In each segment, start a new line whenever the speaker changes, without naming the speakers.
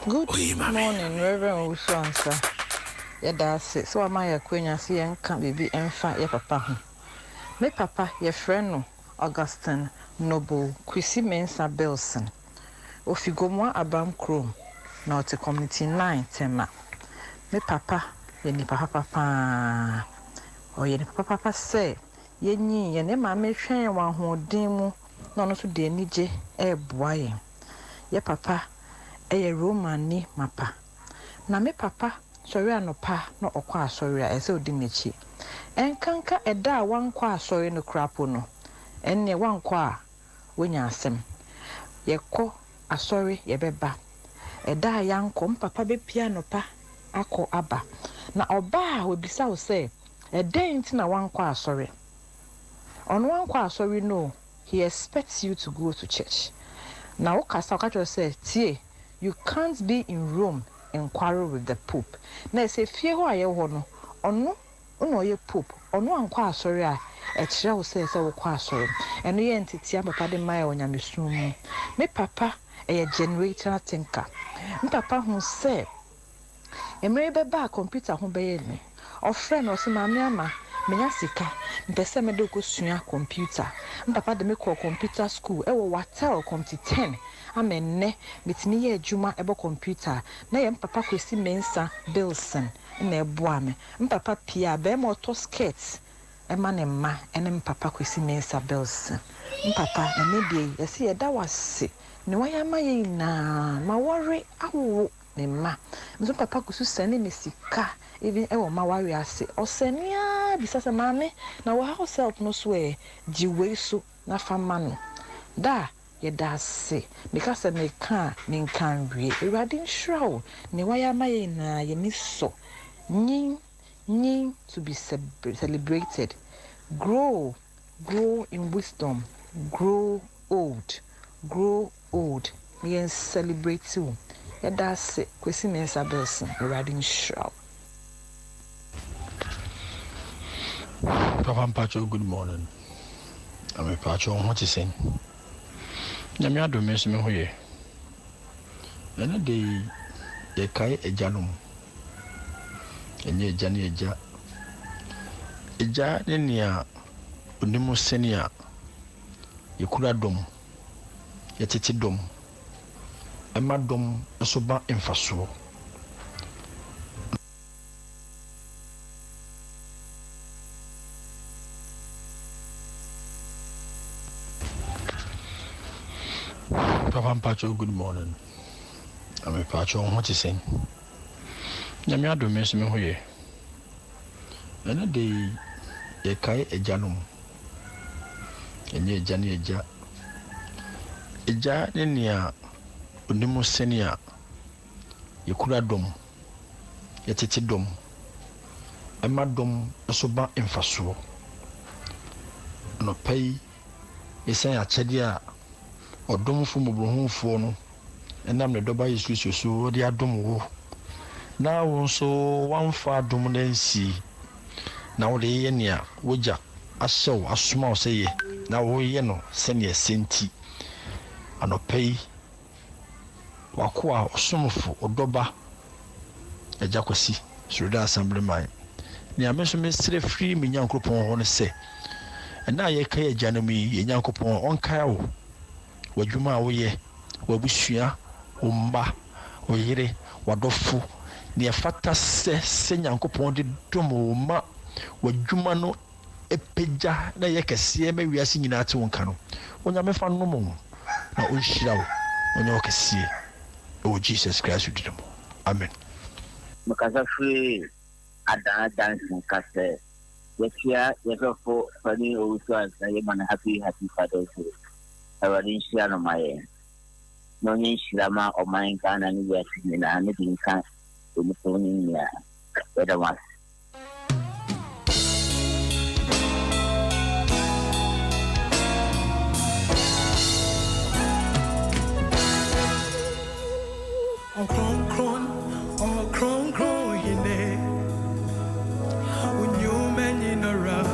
Good morning, Reverend Uswansa. That's it. So am I a queen? I see and can't be and fight your papa. My papa, your friend, Augustine Noble, Chrissy Mensa Belson. If you go more about Chrome, now to community 9 tema. My papa, ye ni papa, or ye papa say, ye ni, ye ne mamma train one who demo, no to the nije, boy. Ye papa. Eye Roman ni mapa. Na me papa sorry anopa no okwa sorry a ese odi nechi. Enkanka eda wankwa sorry no krapo no. Enne wankwa wonya asem. Yekọ asori yebeba. Eda yanko mpapa be pia no pa akọ aba na oba a obisa wo say e den nti na wankọ asọre ono wankọ asọre no he expects you to go to church na wo kasa ka say tie you can't be in Rome and quarrel with the Pope na say fie ho aye ho no ono ye Pope ono ankọ asọre a e kire wo say wo kọ asọre eno ye ntiti papa de mai onyamesum mu me papa a generator thinker me papa hu say emre beba computer ho beye ni ofre no se maame ama menya sika mpese me de ko sua computer papa de me call computer school e wo watel computer 10 amenne metimi ye adwuma ebo computer na ye papa kwesi mensa bilson na eboa me papa pia be mo to skirts ema ne ma ene papa kwesi mensa bilson papa ene de yesi ye da wase ne waya ma ye na ma worry awo ne ma mzo papa kusu sene me sika even ewo ma wari ase osenia bisasa mame na wa house help no so e jiwe so na fama no da ye da se because me kan wie erade nshrawo ne waya ma ye na ye ni so nyin to be celebrated grow in wisdom grow old me celebrate you ye da se kwesi me sabelson erade nshrawo.
Papa Pacho, good morning. I'm a Pacho, what you saying? Namia do miss me here. And a day, ye kai a janum, and ye jani ja. A ja nenia, unimus senia, you could have dom, yet it's a dom, a madom, a soba infaso. Papa Pacho, good morning. I'm a Pacho, what you saying? Namia do miss me here. And a day, ye kai a janum, and ye jani ja. A ja nenia, unimus senia, you could have dom, yet it's a dom, a madom, a soba infaso. No pay, ye say a chedia. Odom fu mobrohunfo no enam ne doba yesu so de adom wo na won so wanfa adom na nsi na wo de ye nia woja ahyew asoma wo seye na wo ye no se ne senti anopai wakoa osomfo odoba ejakwasi suruda assemblyman ni ameso me sire free me nyankopon ho ne se na ye ka ye janami ye nyankopon onka wo wadwuma wo ye wabusua umba oyire wadofo ne fata se nyankopon de domoma wadwuma no epeja na ye kese ma wiase nyina ate wonka no onya mefa no mo na onhyira wo onya okese o Jesus Christ didimo amen
makaza free ada dance nkase yekia yefo fani owusu na ye man happy Father's Day awari nshia no maye no nyi shirama o man kana ni ya tinina ni dinka ni soni ya weda was
on hine unyumenyi nara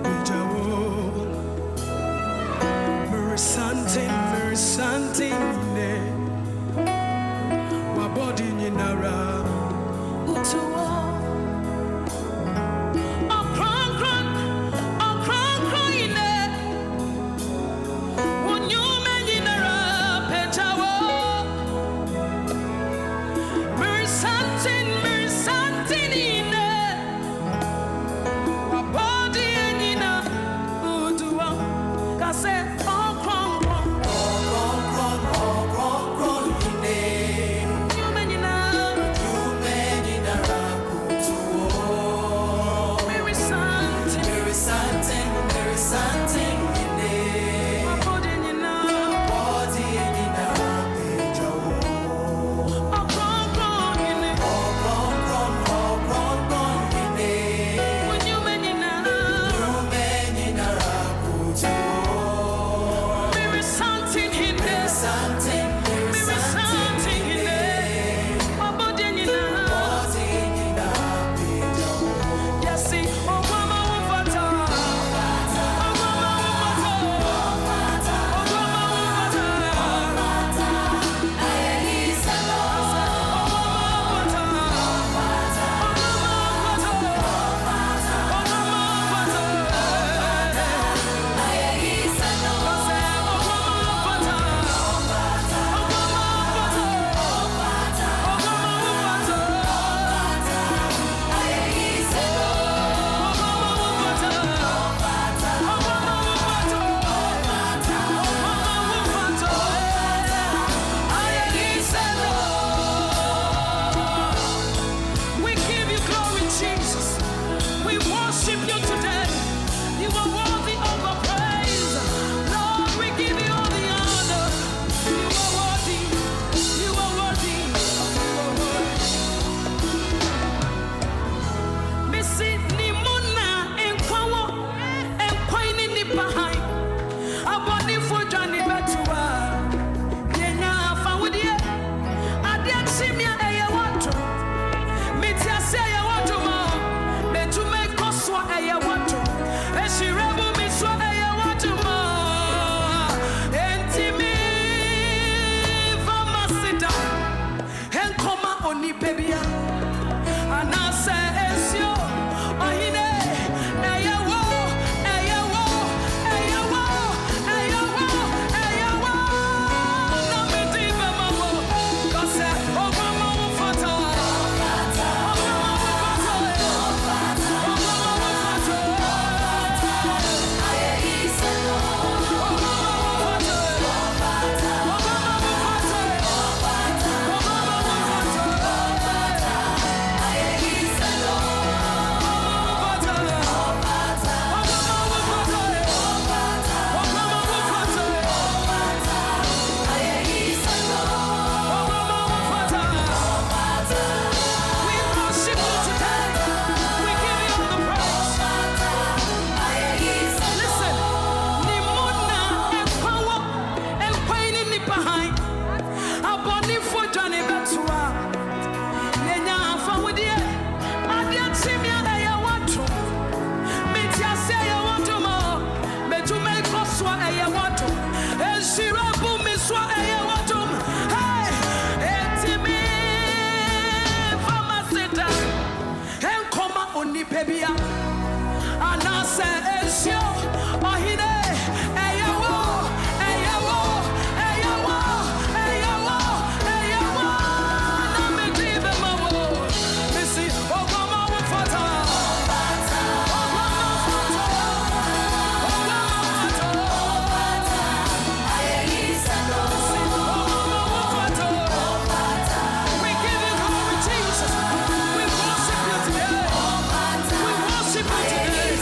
ujawo Something my body in nara utuwa pebia. Anase esio ohine eyawo eyawo eyawo eyawo eyawo na me dibe mawo missy ogama wafata we give you glory, Jesus. We worship you today. We worship you today.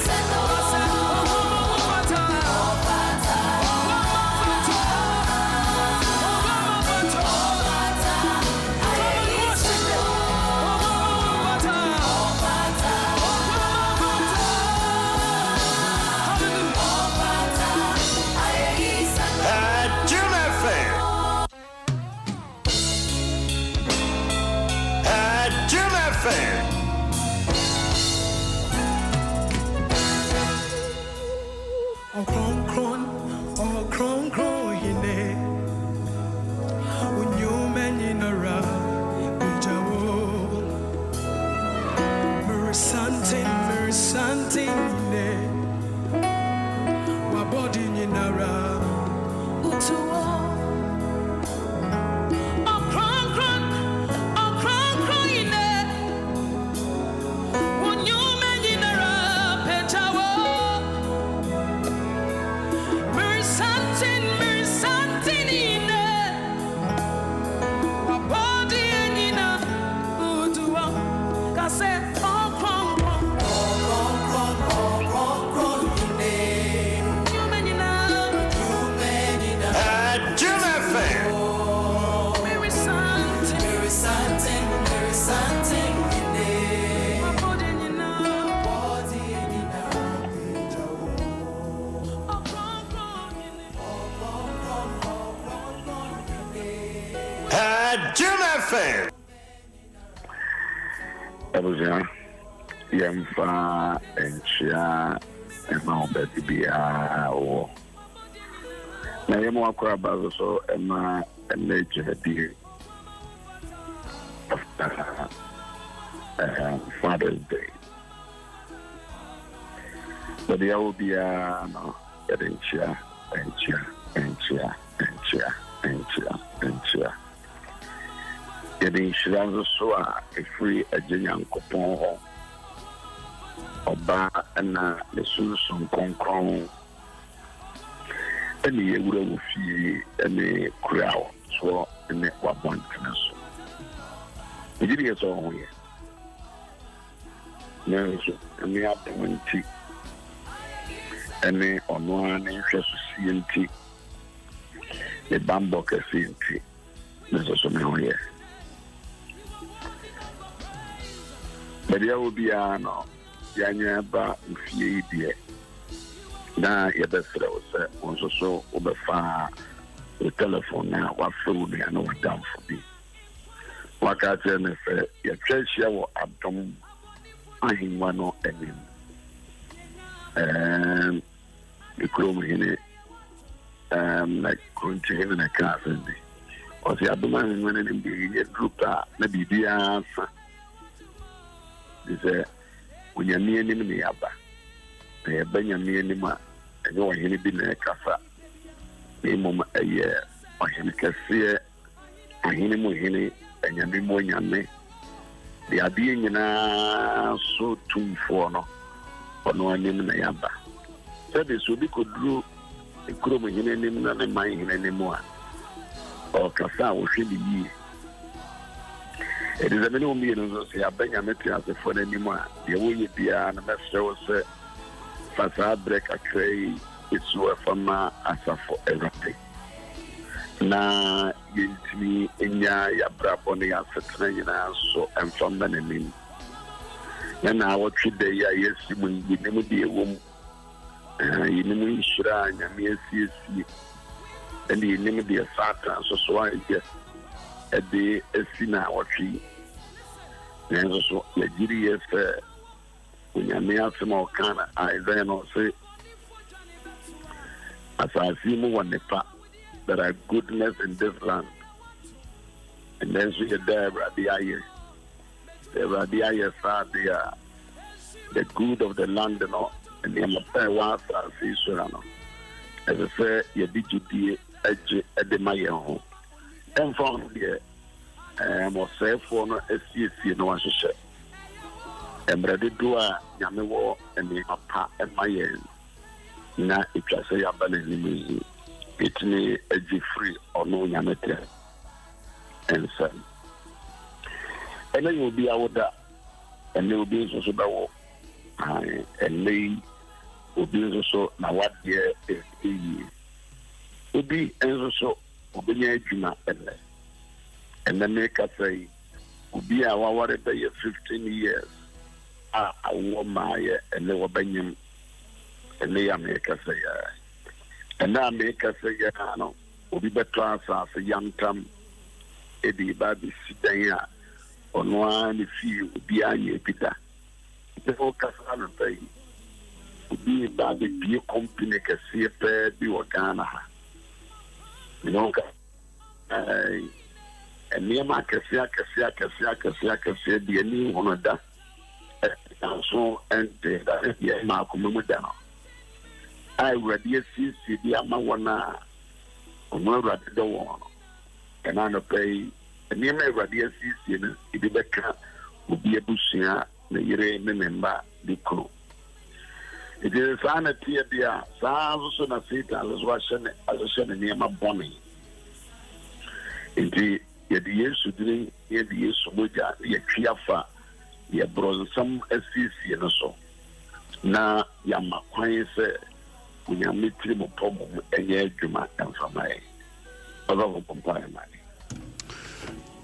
Abuja, Yamfa and Chia and Mount Betty Bia or Nayamwakra Bazo Emma and Nature Dear Father's Day. But there will be no getting Chia and Chia and Chia and Chia and Chia and Chia. Getting Shiranzo Soa, a free a Jian Copon Oba and the Susan Concron, and the Euro Fee and the crowd, so in the Wabon Canus. We did it all here. No, and we have the wind tea, and the on one interest CNT, the Bamboka CNT. There's also no here. But there will be no Yanyaba if ye dear. Now, your best fellow said, also so over far the telephone now, what food me, I know what down for me. What I tell me, your treasure will abdom, I him one or any. And the chrome in it, like going to him in a car, or the abdomen when it be a group, maybe the answer. They say, when you're near me, Abba, they have been near me, and you're any been a cassa. A a year, or him cassia, and him with him, and you're more young. They are being so too for no, or no one in the Abba. So this will be could do a chrome in any man and mine anymore. Or cassa will should be. It is a minimum meaning of say, I beg a metric as a phone anymore. The way be an master was a facade break a tray, it's worth from as a for everything. Now, you me in ya brap on the asset, so and from the name. Then I watch it there, yes, when you never be a woman, you never shrine, and me a and you never be a satan, so I guess. At the Sina or tree. And also, the GDF, when you may have some more kind of I then say, as I see more on the path, there are goodness in this land. And then we get there, the the good of the land no nneɛma pɛɛ wɔ asase yi so no ɛsɛ sɛ yɛde gyidie agye de ma yɛn ho ɛmfa ho deɛ ɔsɛefoɔ no asiesie na wahyehyɛ mmerɛ dodoɔ a nyame wɔ nneɛma pa ma yɛn na ɛtwa sɛ yɛaba n'anim yi yɛtumi agye firi ɔno nyame tɛ ɛnsɛm ɛnɛ yɛ obi awoda ɛnɛ obi nso so bɛwɔ ɛnɛ yi obi nso so na wadeɛ ɛyie obi nso so obɛnya adwuma ɛnɛ mekasa yi obi a waware bɛyɛ 15 years a awoɔ maayɛ ɛnɛ wɔbɛnyem ɛnɛ yɛ mekasa yi ɛnɛ a mekasa yi no obi bɛtɔ asase yantam ɛde ba bɛsi dan a ɔno ara ne fie obi anyɛ bi da ɛfɛ kasa no pɛ yi obi ba bɛbie company kɛseɛ pɛɛ bi wɔ Ghana ha nonka nneɛma akɛseɛ deɛ ni hono da ɛnso ɛnte da deɛ maakoma mu da no a awurade asiesie bi ama wɔn a ɔno awurade dɔ wɔn no ɛna no pɛ yi nneɛma awurade asiesie no ebi bɛka obi abusua na yere ne ne mba de kuro ɛdi saa na teɛ bi a saa nso so na Satan nso ahyehyɛ ne nneɛma bɔne nti yɛde Yesu dini yɛde Yesu mogya yɛtwe afa yɛborɔ nsɛm asiesie no so na yɛama kwan sɛ onyame tiri mu pɔ mu ɛnyɛ adwuma ɛmfama yɛ ɔbɛbɔ pɔmpa ɛmane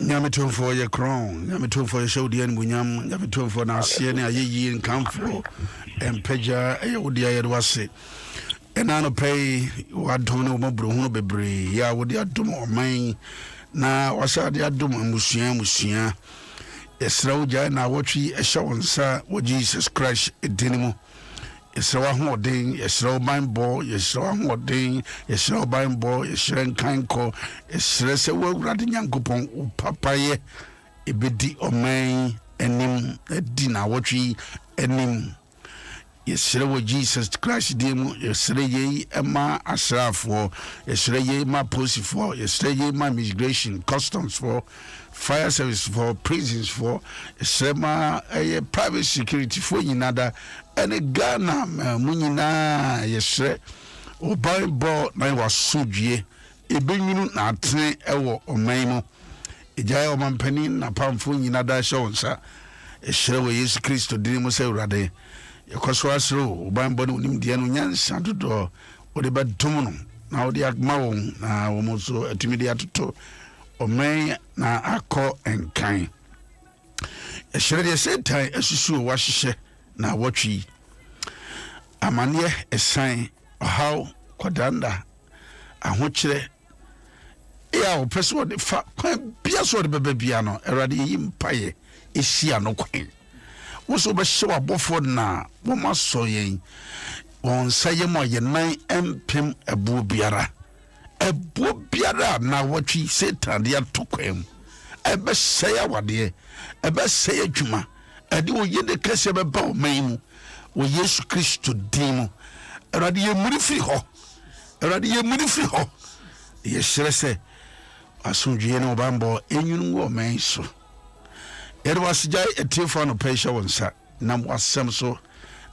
Nyametomfo ye crown, Nyametomfo ye shawdi and bunyam, Nyametomfo na asie ne ayeyi nkamfo empeja eyodi ayedwase. Enano pay wadom ne mobro hunu bebre ya wodi adom oman na wasade adom musua esra wogya na wotwi ehye wonsa wo Jesus Christ edinimu. Yesra ho odin yesra banbo yesra ho odin yesra banbo yesra nkanko yesra se wo awurade nyankopon papaye ebedi oman enim edi na wotwi enim yesra wo Jesus Christ dimu yesra ye ema asrafo yesra ye ma posifo yesra ye ma immigration customs for fire service for prisons for yesra ma private security for yinada ene Ghana munyina yesre obanbo na wasudwie ebenyunu na atene ewo omanmu ejaye omampani na pamfo nyina da hye wonsa ehre wo Yesu Kristo dini mu se urade yekoso asro obanbo ne onim de no nyansa dodo ode bedum no na ode agma won na wo mo so atumi de atoto oman na akọ enkan ehre de Satan asusu wa hyehyɛ na watwi amane esan how kwadanda ahokyere ya opeso de fa kwan bia so de bebe bia no erade yi mpaye esia no kwan wo so be hye wabofo na wo maso yen won saye mo ye nan empem ebu biara na watwi Satan de atokwan ebe sey awade ebe sey adwuma adi wo yede kase be ba o maimu wo Yesu Kristo dimu erade ye muri firi ho ye hyerese asundwe ne obambo enyunu wo man so ere wasijai etifo no pesha wonsa na wasem so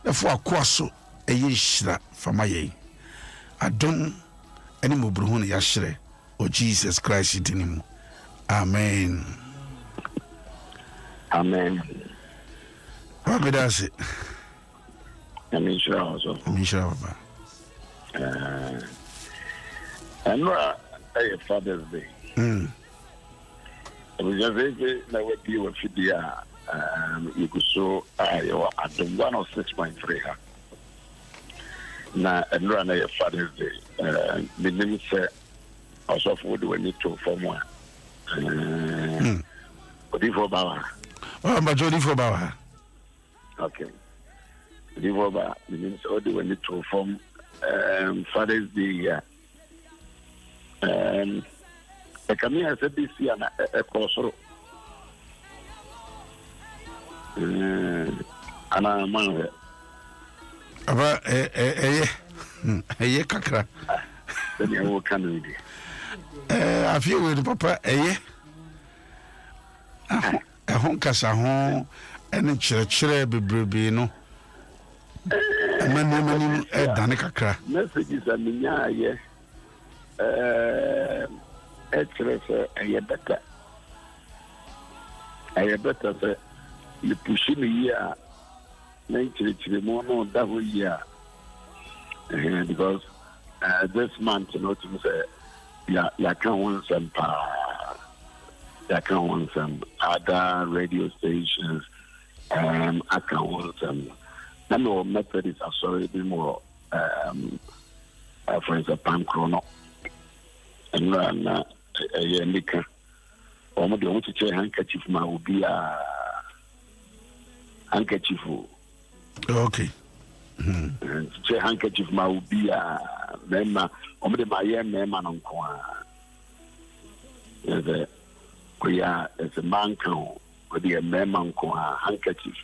defo akoa so eye hyira fama ye adom eni mobruhu ne ya hyere o Jesus Christ dinimu amen Abedase.
Amishra also.
Amishra baba.
And a Father's Day. It was just that what you were Fidia, you could show at the 106.3. Now, and run a Father's Day. The name said, also food we need to form one. But if about
Majority for Bauer.
Okay. The means all the need to form Father's Day. The Camilla said this year a crossroad. ana man
aba kakra
then you will come with
I feel with papa hon kasa ho ene kyerɛkyerɛ bebrebe no mani dane kakra
messages a minya ye kyerɛ sɛ ɛyɛ better sɛ you push me here na kyerɛkyerɛ mu no da ho yi because this month you know to say ya can want some other radio stations I can want some no method is already more for instance Pam Chrono and Nika or the only chair handkerchief ma will be a handkerchief
okay
chair handkerchief ma will be a member or the my member on as a man count with the member handkerchief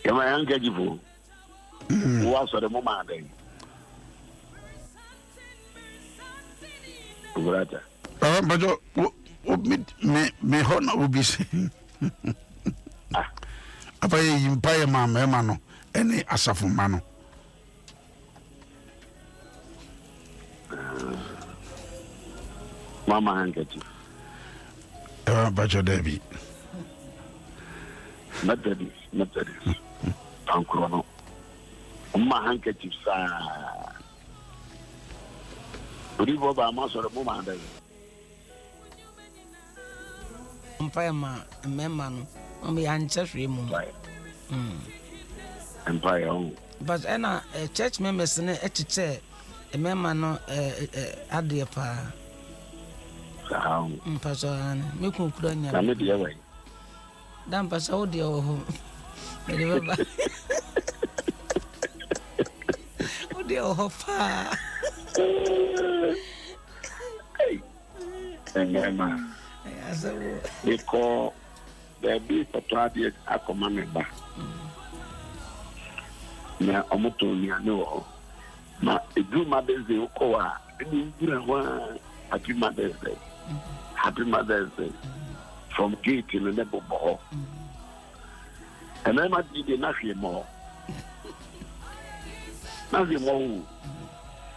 Come on, handkerchief. What's the moment then?
But me hona will be saying apa yimpaya mama no ene asafo mano
mama handkerchief
bajo debi
methodist Pankrono mama handkerchief sa odi bo ba ma so re mo ma da
Empire ma memma no me anchehwe mu
Empire on
but church members ne echiche memma no ade pa
sao
mpaso an me kunkura nya
na me de we
dan pasa wo de ho me de baba wo de ho pa
Emma because there be for 12 years I command back. Na omoto ni ano ma edu Mother's Day okowa ni dura wa happy Mother's Day from gate in the neighborhood and I might be nothing more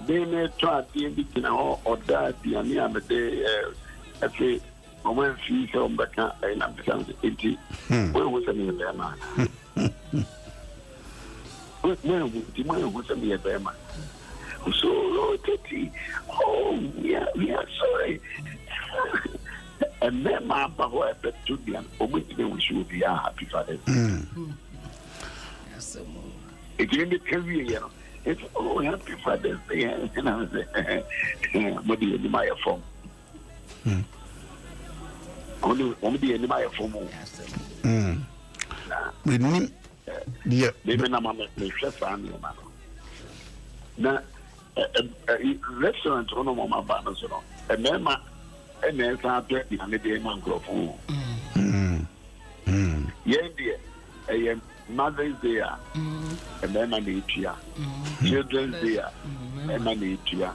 they may try to be or that the ania but they actually when she saw back and I'm saying where was any of them where was any of them so Titi we are sorry and then my power to be an obedient we should be happy Father it didn't tell you know it's happy Father's Day and I was what do you do my phone only in my phone
yeah
maybe na mama me hwesa na ma na restaurant ono mama ba no so no emema enesa atwe di ane de man grofo ye Mother's Day emema na etua Children's Day emema na etua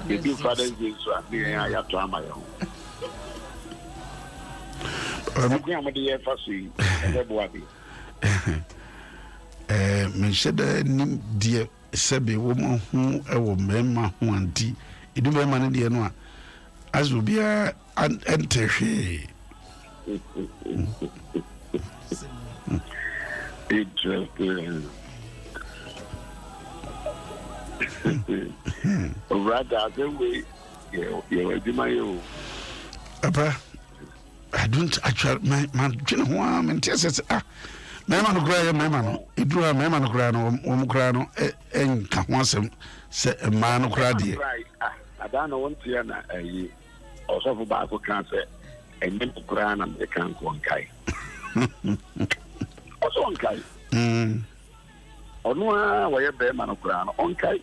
the Father's Day so ade ya to ama ye ho I'm the FSC everybody
me sheda nim die sebe wo mo hu e wo mema ho anti edu mema ne die no a azobia entehwe
interesting rather the way you do my own
apa I don't actually man twene ho a me ntese mema no kra ya mema no edura mema no kra no wo kra no enka ho asem se ma no kra de
ada no won tia na ayi osofu ba ko kan se enyem kra na me kan ko nkai oso nkai onu a wo ye be ma no kra no onkai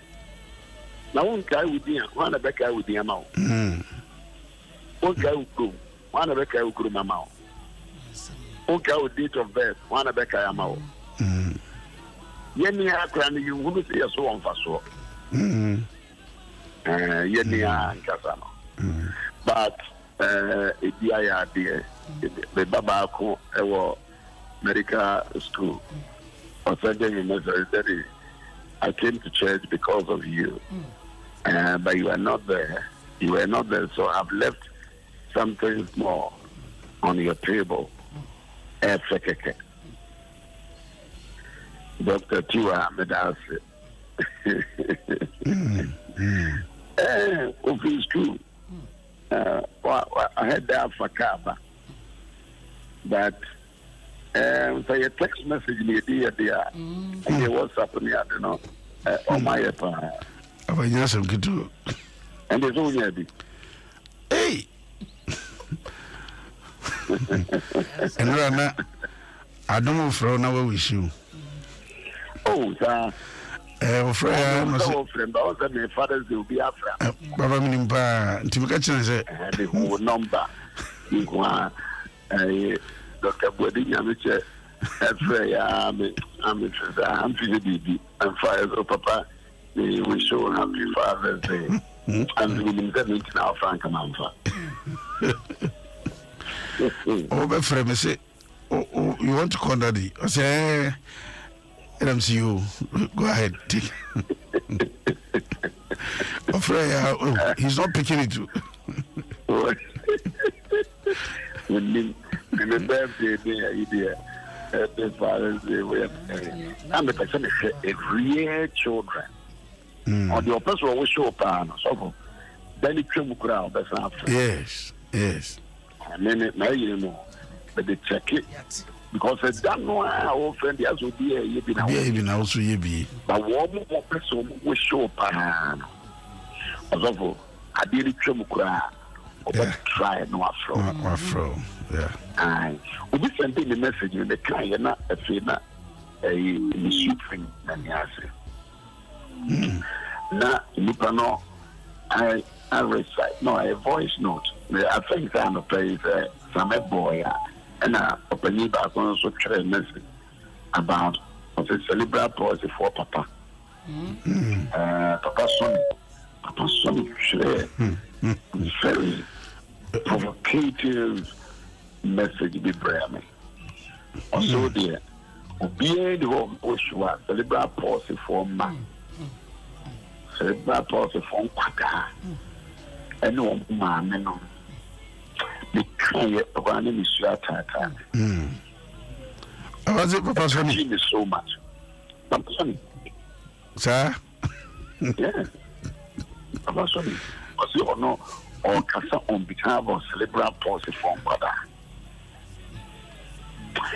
na won kai wudi a wana be kai wudi ama wo onkai ukro one of the Kuru Mamma. Okay, date of birth, one of the Kayamao. Yeni Akran, you will see a so on for so. Yeni Kasano. But the Babako, medical school, or sending a message that I came to church because of you. But you are not there. You were not there, so I've left something more on your table. Dr. Tiwa Medase. It's true. I had that for Kaba. But so your text message in the idea there, and your WhatsApp on the other, no, on my app. And there's only a bit.
Hey! And Rana, I don't know for now wish you.
Oh, sir.
Friend,
my father's will be after.
Baba Minimpa, Timakachi said,
the whole number. Dr. Bodin, I'm fires of Papa. We show happy Father's Day. And we need them now, Frank Amanfa.
Oh, my friend, say, oh, you want to call daddy? I say, you. Go ahead, take. Oh, friend, he's not picking it too.
When the birthday day, the Father's Day, I'm a person of real children. Or the person will show up on so then it came crowd. That's after.
Yes.
And then it may you know, but they check it because I don't know how often the other be a year
also ye
but one more person will show up on. Although I did it come crowd, but try no afro.
Yeah.
Aye. We be sending the message in the kind of not a fina a shooting and yasi. Now, Lupano, I recite, no, a voice note. I think I'm a place, some boy, and I open back on so try message about the cerebral palsy for Papa. Papa Sonny, very provocative message be bringing. Also, dear, obey the home Oshua, cerebral palsy for man. Cerebral palsy for Quaka. And no man, the kind of one in Tata.
Was it Papa Sonny?
So much. Papa Sonny.
Sir?
Yeah. Papa Sonny. Was you or no? Or Casa on behalf of cerebral palsy for Quaka.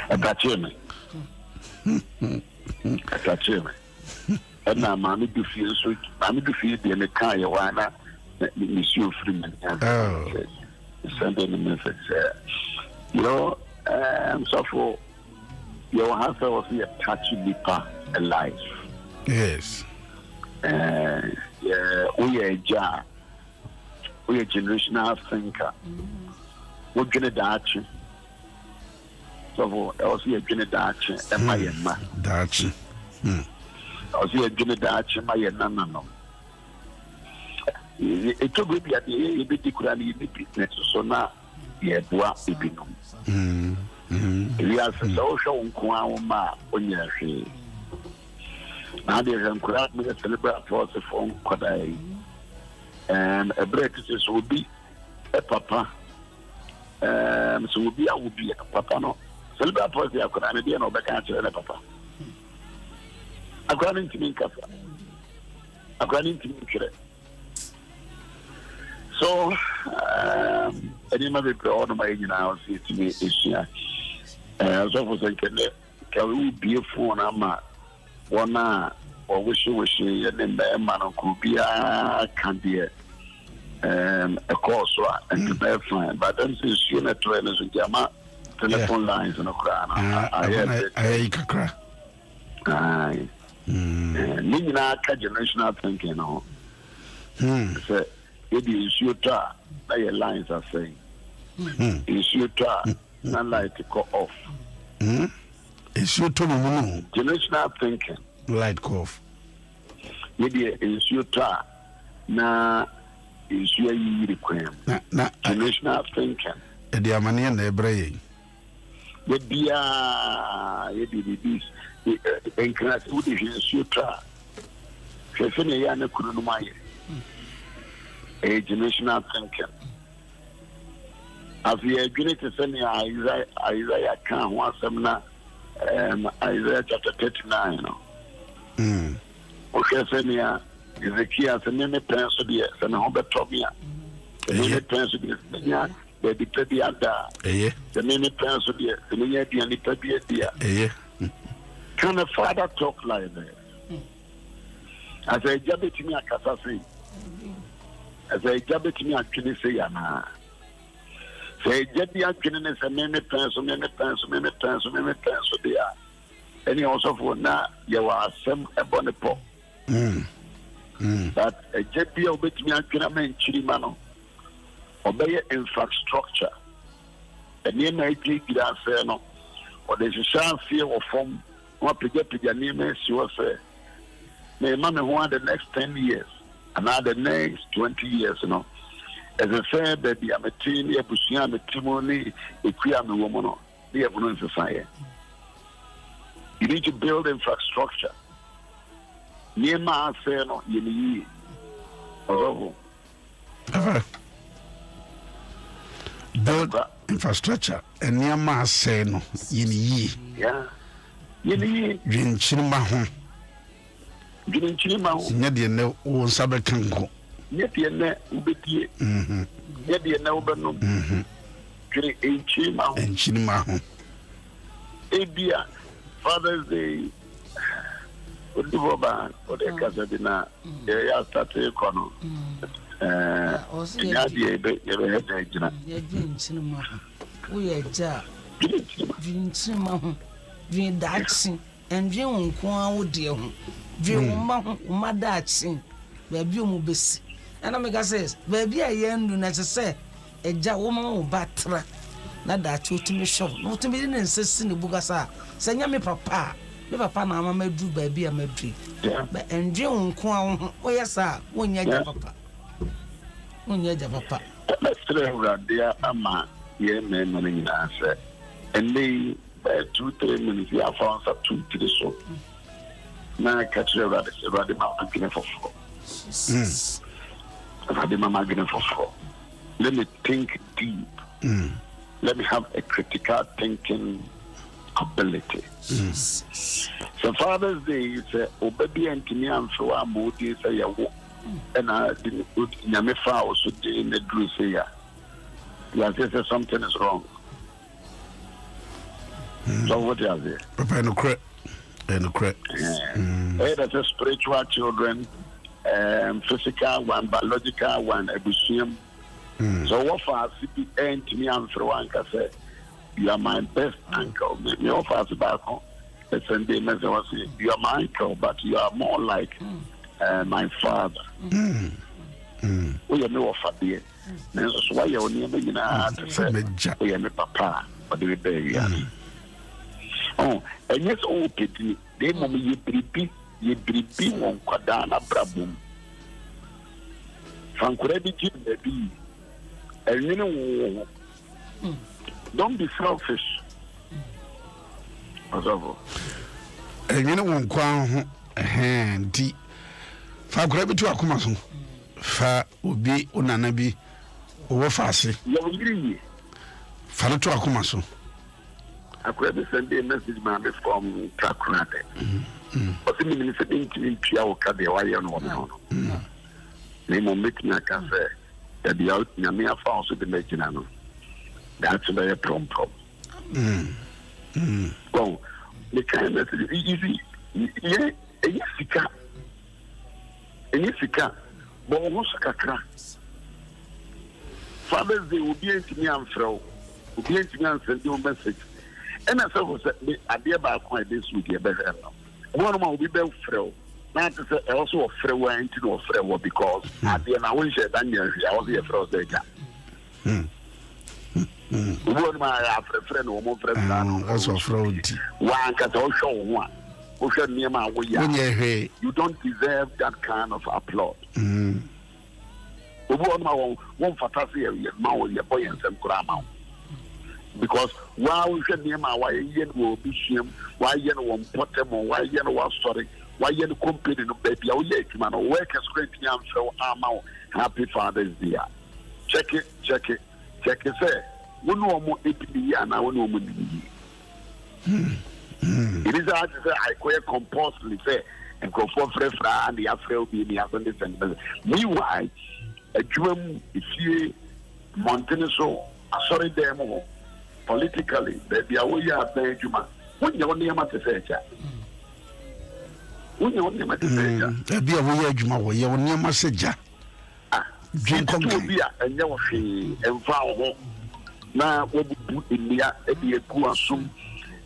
Attach me. And now, Mammy, do feel so. Mammy, do feel the car, Joanna, Monsieur Freeman. Sending a message. You know, so for your husband was a touchy deeper alive.
Yes.
Yeah, we are a jar. We are generational thinker. We're going to die. So I was here going to die. And my Emma.
Dachi.
I was here going to die. My no. It took me at the particularly business, so now, yeah, what it be. We are social Kwama on your shade. Now there's a crowd with a celebrate for the phone, Kodai, and a breakfast will be a papa. So will be a papa. No, celebrate for the Akranidi and Obaka and a papa. According to me, according to me, so, I didn't have a order my now, see to me this year. So, for second, can we be a phone? I'm one or wish and then the man could be a candy, a course, and to bear fine. But then, since you're not trainers with Yama, telephone lines and a crown.
I cry.
Aye. Nina, generational thinking, no. It is your tar, your lines are saying. nsuo tɔ a na light kɔ off.
Nsuo tɔ no mu no.
Generational thinking.
Light kɔ off.
Yɛdeɛ nsuo tɔ a na nsuo yiyiri kwan.
Na
generational thinking.
Ɛde amaneɛ na ɛbrɛ yɛn.
Yɛde biribi nkranse wode hwɛ nsuo tɔ a hwɛ sɛnea ɛyɛ a na kunu no mu ayɛ. Ɛyɛ generational thinking. Afei adwene te sɛnea Isaiah ka ho asɛm na Isaiah chapter 39 no. Wohwɛ sɛnea Ezekiel sɛ ne pɛn so deɛ sɛ ne ho bɛtɔ me a ne pɛn so deɛ sɛnya baabi pɛ bi ada sɛ ne pɛn so deɛ sɛ menya aduane pa bi adi a can a father talk like that? As a agya bɛtumi akasa sei as a agya bɛtumi atwene sei anaa sɛ agya bi atwene ne sɛ me pɛn so deɛ a ɛne ɔsɔfoɔ na yɛwɔ asɛm ɛbɔ ne pɔ. But a JP obetumi atwena man chirima no obeye infrastructure ene na ejira se no o de hyehyɛ wɔ fam wa pagya nneɛma si wɔ sɛ na ɛma me ho the next 10 years and the next 20 years no as a fair baby ameti ne abusua ameti mo ne ekua me wɔ mo no ne yɛbono nsesa. You need to build infrastructure. Niema say no yeni
build infrastructure and niema say no yeni dwinchirima ho nya de ne wo nsabe kanko
nya de ne ubedie nya de ne ubenu dwin enchirima ho ebia Father's Day Udiboba, Odekazadina, ya started econo. Yadi Ebejina.
Cinema. We are jar. Dream cinema. Dream dancing. And dream one dear. Dream dancing. Baby mubis. And Omega says, Baby, I am do not say a jar woman or batra. Not that you to me show. No to me insist in the Bugasa. Send me papa. Me papa na mama do baby a medri. But enje nko o yesa wonya ja papa. Wonya ja papa.
Let's try there ama ye men no nyina say. And they by 2-3 minutes ya found up 2-3 so. Na catch the rabbit ma agene for. Rabbit mama agene for. Let me think deep. Let me have a critical thinking ability. So Father's Day is obedient to me and so I'm moody say ya and I didn't put Yamefa also in the group say ya. You say something is wrong. So what is it?
Papa no correct.
That's a spiritual children, physical one, biological one, ebusium. So what for CPN to me and so one can say you are my best uncle. Me offer back home. The Sunday message was you are my uncle, but you are more like my father. We are no offer there. So why you only me na we are my papa. What do we be? Oh, and yes, oh, pity. They mommy ye bribi won kwadana brabum. Fankurebi keep baby. And you know, don't be selfish. And
you know, one quan handy. Fankurebi to Akumasu. Fa would be unanabi over fast. Father to Akumasu.
I could have sent a message from Trakrate. But the minister didn't Piao Kadia and one. Name of making a cafe that the out Namia found with the Meginano. That's a very prompt. Well, the kind of easy. Yeah, a Yessica. A Yessica. But almost a crack. Fathers, they will be into me and throw. Will be into me and send you a message. And I said, I dear by quite this week, a better. One of my will be bell frail. Not to say also a frail way into a frail because at the end I wish I was here for us. One my friend or more friend,
also fraud.
One can also one. You don't deserve that kind of applause. One fantasy, your boy and some grammar. Because while we should name our yen will be shame, why yen won't put them on, why yen was sorry, why yen company no baby, oh, yeah, man, work as great young show, happy Father's Day. Check it, say, one more APD and I will know. It is hard to say, I quite compulsively say, and go for fresh and the Afro be in the Afghanistan. Meanwhile, a dream is here, Montenegro, sorry, demo. Politically, baby, I will have the Juma. When you only have to say, when you only have to say,
be a way Juma, you only message.
Drink beer and never fee and foul. Now, what would in the be a poor soon?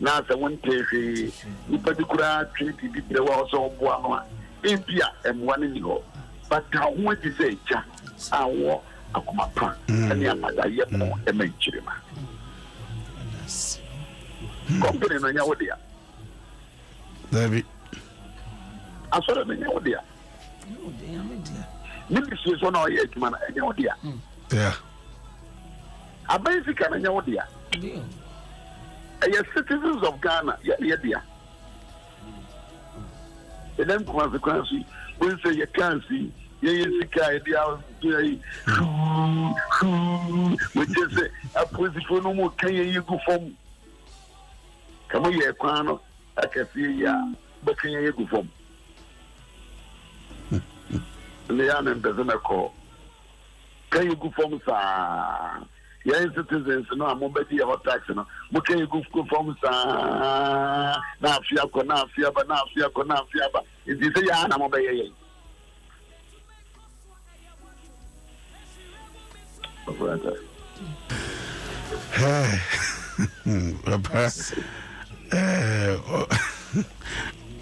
Now, the one take a particular treaty, there was all one in Pia and one in the but how would you say, I walk a comapa and the other yet more a major. Company no nyawo dia.
David.
Asore no nyawo dia. Nibi si so na oye adwuma na nyawo dia.
Yeah.
Abasika na nyawo dia. Citizens of Ghana, yeah dia. And then consequently, when say you can't see, sika dia we just say a position no more can you go from come here, Quano. I can see ya, but can you go from Leon doesn't call. Can you go from Sa? Yes, citizens, no, I'm going to have a tax. No, what can you go from Sa? Now, Fiaba. Is this a yarn? I'm obeying.
Hey.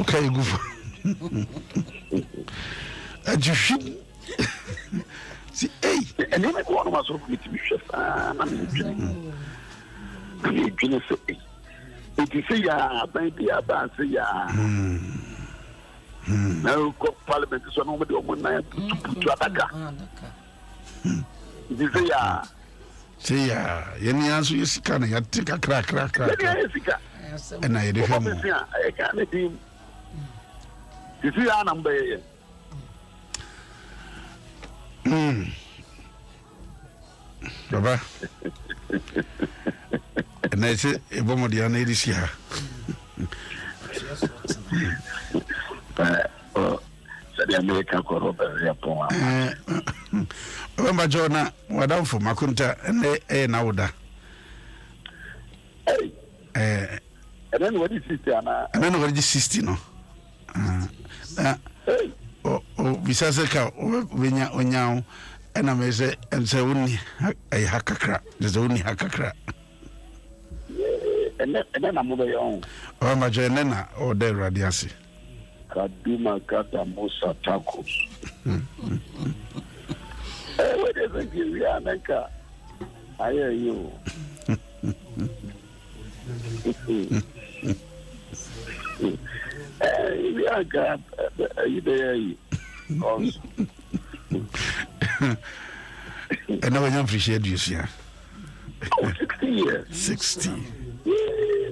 Okay, go for and you should see, hey,
and then I go on myself with me, chef. I'm going to say, if you say, yeah, baby, I say, yeah. Now, Parliament is on over the one night to Ataka. If you say, yeah.
See ya, any answer is kind of take a crack. And I did him.
I can't do. You see, our number.
Baba. And I said, a woman, the lady is here.
The American corporate.
Remember, Jonah, what down for Makunta and Nauda.
And then what is it?
And then what is 60? No, Visasaka, Vinya, and I may say, and say only a hackacra. There's only hackacra.
And then I'm over your own.
Oh, my Janena or the Radiasi.
Kaduma Kata Musa Tacos. What is it? Yanaka? I hear you. Yeah, God, you there?
And I appreciate you, sir.
60 years.
60.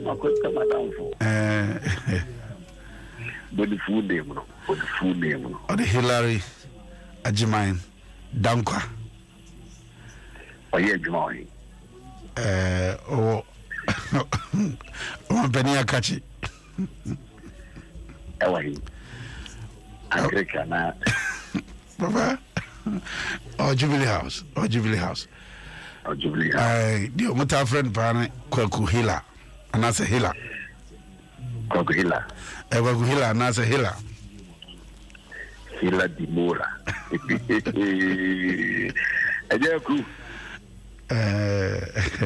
My question, madam. But the full name, or the
Hillary Ajimine Dankwa.
Oh, yeah, Jimmy.
Oh, Benia Kachi.
Agricana.
Papa, or Jubilee House. The Muta friend Pane, Kwaku Hilla, and that's a Hilla.
Kwaku Hilla.
Kwaku Hilla, and that's a Hilla.
Hilla di Mora.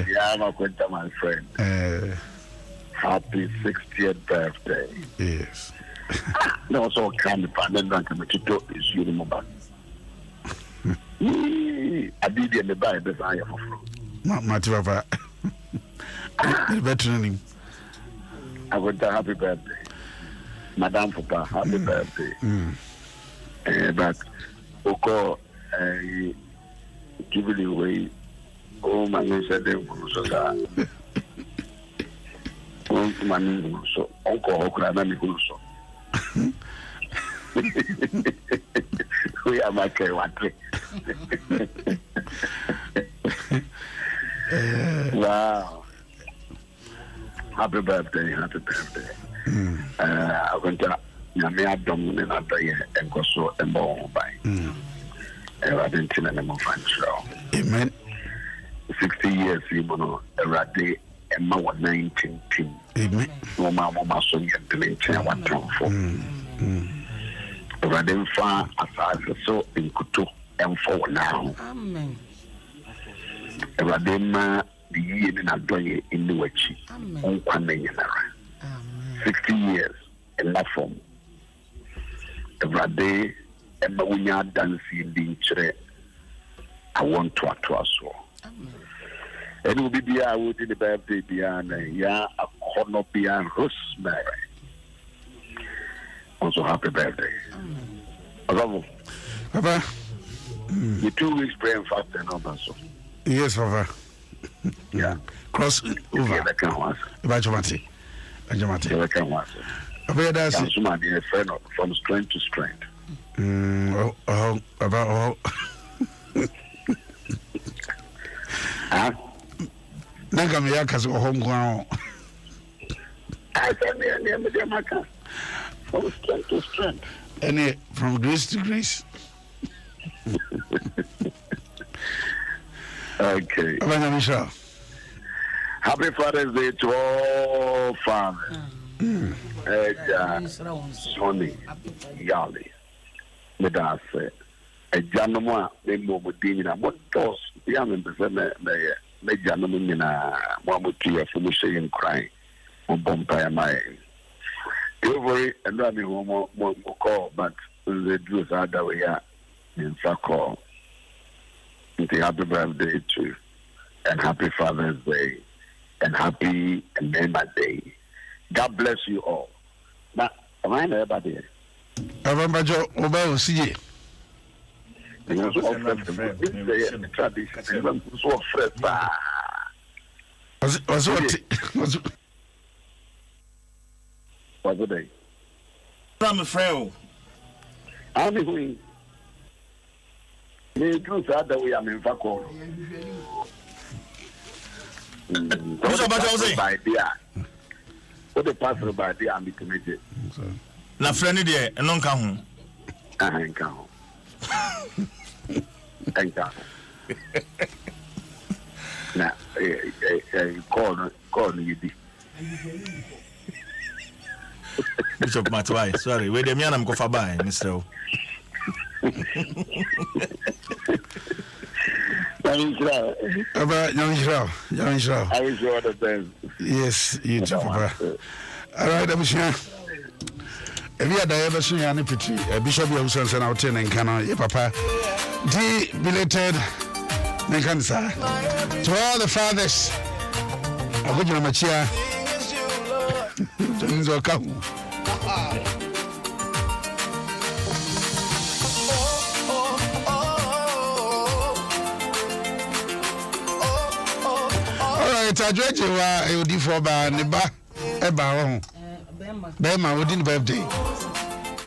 Yeah, my friend. Happy 60th birthday.
Yes.
No, so kind of fun. Then I can talk this you remember. I did in the Bible. I have
Mativa. Better
I would happy birthday. Madame Papa, happy birthday. But Oko give it away. Oh my God, said them so that. Oh my so Uncle Okra so. We are my wow. Happy birthday. I went to Yamia Domin and Goso and Bon by. I didn't tell them of show.
Amen.
60 years, you know, a rade and my 19.
Amen.
No, mamma, so you can tell what time for. Radin far as so in Kutu and for now.
Amen.
Radima. The year in Adoye in the Wachi, on Quanayana. 60 years in that form. Every day, and when you are dancing being chere, I want to attract so. And will be the in the birthday beyond a corner beyond Rosemary. Also, happy birthday. Bravo.
Papa.
The 2 weeks praying fast and all that.
Yes, Papa.
Yeah.
Cross over. Bajamati.
A friend from strength to strength.
About Nagamiyaka's homegrown.
I said, near from strength to strength.
And from grace to grace.
Okay. Happy Father's Day to all fathers. Sonny, Yali, Medase, a gentleman named Mobudina, what does the young person, the gentleman in a Mamutia from Mushayan crying on Bompire my. Every and running home more call, but the Jews are that way in Sako. Happy birthday to and happy Father's Day and happy Member Day. God bless you all. Now, am I everybody?
Avambajo Obao CJ.
What's the day?
I'm a friend.
I'm going. Me do say that we am in Fako.
What's about you say?
By there. What the pastor by there am committed.
Na friend there, e non ka ho.
Enka ho. Enka. Na call you di.
Bishop Matwai, sorry. We dem yanam ko fa bai, Mr. O.
I wish you all the best.
Yes, you too, Papa. All right, I'm sure. If you had ever seen any pity, Bishop Wilson and out in Canada, Papa, belated Nankansa. To all the fathers, I would you my chair. Tajweje wa odi for ba ne ba e ba ho Bema wodi birthday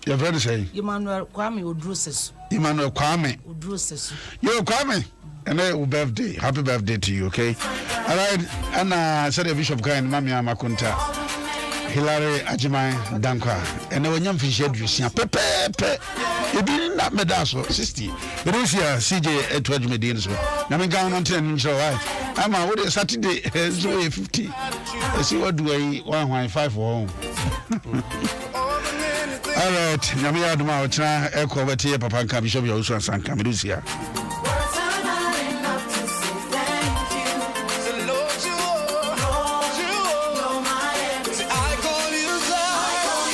your friend say
Emmanuel Kwame Odrosesu
yo Kwame and your birthday happy birthday to you okay all right and said Bishop Kain Mami Amakunta Hilary Ajimai Dankwa and wonyam fi shedrusia pepepe ebi na medaso 60 but this year CJ etwaju medin so na me gan on 10 so right I'm what is Saturday 50 see what do I 1.5 for all right nyame aduma o tena e ko beti papa nka Bishop Yawusu Asanka medusia